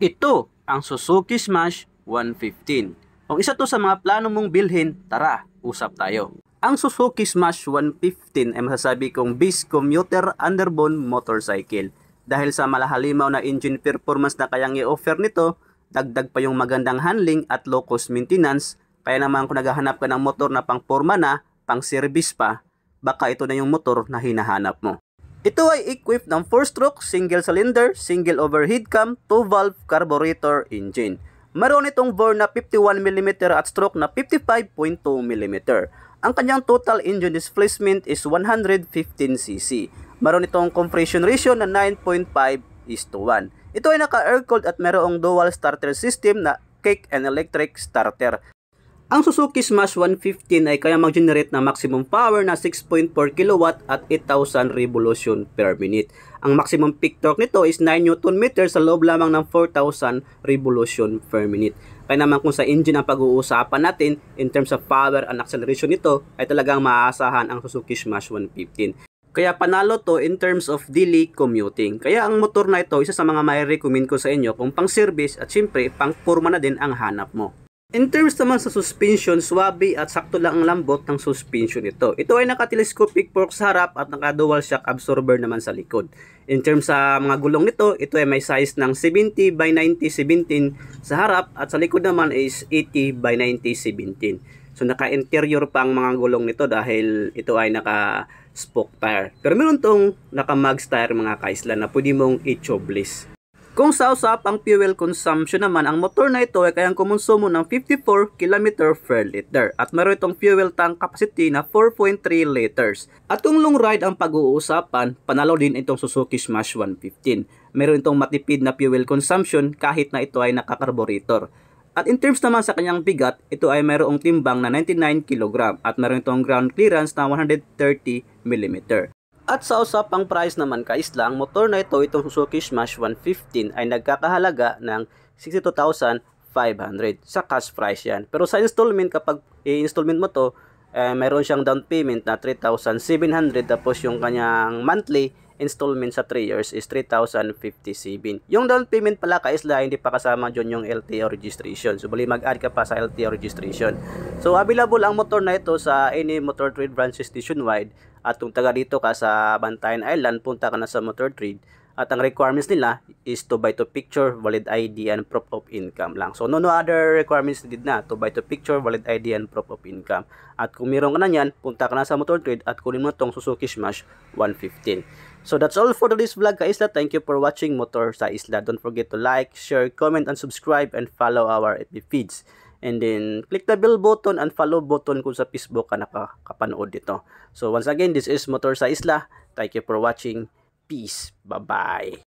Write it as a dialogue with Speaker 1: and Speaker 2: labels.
Speaker 1: Ito ang Suzuki Smash 115. Kung isa to sa mga plano mong bilhin, tara, usap tayo. Ang Suzuki Smash 115 ay masasabi kong beast commuter underbone motorcycle. Dahil sa malahalimaw na engine performance na kayang i-offer nito, dagdag pa yung magandang handling at low cost maintenance. Kaya naman kung naghahanap ka ng motor na pang forma na, pang service pa, baka ito na yung motor na hinahanap mo. Ito ay equipped ng 4-stroke, single cylinder, single overhead cam, 2-valve carburetor engine. Meron itong bore na 51mm at stroke na 55.2mm. Ang kanyang total engine displacement is 115cc. Meron itong compression ratio na 9.5:1. Ito ay naka-air-cooled at merong dual starter system na kick and electric starter. Ang Suzuki Smash 115 ay kaya mag-generate ng maximum power na 6.4 kW at 8,000 revolution per minute. Ang maximum peak torque nito is 9 Nm sa loob lamang ng 4,000 revolution per minute. Kaya naman kung sa engine ang pag-uusapan natin in terms of power and acceleration nito ay talagang maaasahan ang Suzuki Smash 115. Kaya panalo to in terms of daily commuting. Kaya ang motor na ito isa sa mga mai-recommend ko sa inyo kung pang service at syempre pang forma na din ang hanap mo. In terms naman sa suspension, swabe at sakto lang ang lambot ng suspension nito. Ito ay naka-telescopic fork sa harap at naka-dual shock absorber naman sa likod. In terms sa mga gulong nito, ito ay may size ng 70 by 90 17 sa harap at sa likod naman is 80 by 90 17. So naka-interior pa ang mga gulong nito dahil ito ay naka-spoke tire. Pero meron tong naka-mags tire mga kaisla na pwede mong i-tubeless. Kung sa usapang fuel consumption naman, ang motor na ito ay kayang kumonsumo ng 54 km per liter at meron itong fuel tank capacity na 4.3 liters. At kung long ride ang pag-uusapan, panalo din itong Suzuki Smash 115. Meron itong matipid na fuel consumption kahit na ito ay nakakarburetor. At in terms naman sa kanyang bigat, ito ay mayroong timbang na 99 kg at meron itong ground clearance na 130 mm. At sa usapang price naman kaisla, ang motor na ito, itong Suzuki Smash 115 ay nagkakahalaga ng 62,500 sa cash price yan. Pero sa installment, kapag i-installment mo to, mayroon siyang down payment na 3,700 tapos yung kanyang monthly installment sa 3 years is 3,057. Yung down payment pala kaisla, hindi pa kasama dyan yung LTO registration. So bali mag-add ka pa sa LTO registration. So available ang motor na ito sa any Motor Trade branches nationwide. At kung taga dito ka sa Bantayan Island, punta ka na sa Motor Trade. At ang requirements nila is 2x2 picture, valid ID, and proof of income lang. So no other requirements needed na. 2x2 picture, valid ID, and proof of income. At kung meron ka na yan, punta ka na sa Motor Trade at kunin mo itong Suzuki Smash 115. So that's all for today's vlog ka-isla. Thank you for watching Motor sa Isla. Don't forget to like, share, comment, and subscribe, and follow our FB feeds. And then click the bell button and follow button kung sa Facebook ka nakakapanood dito. So once again, this is Motor sa Isla. Thank you for watching. Peace. Bye-bye.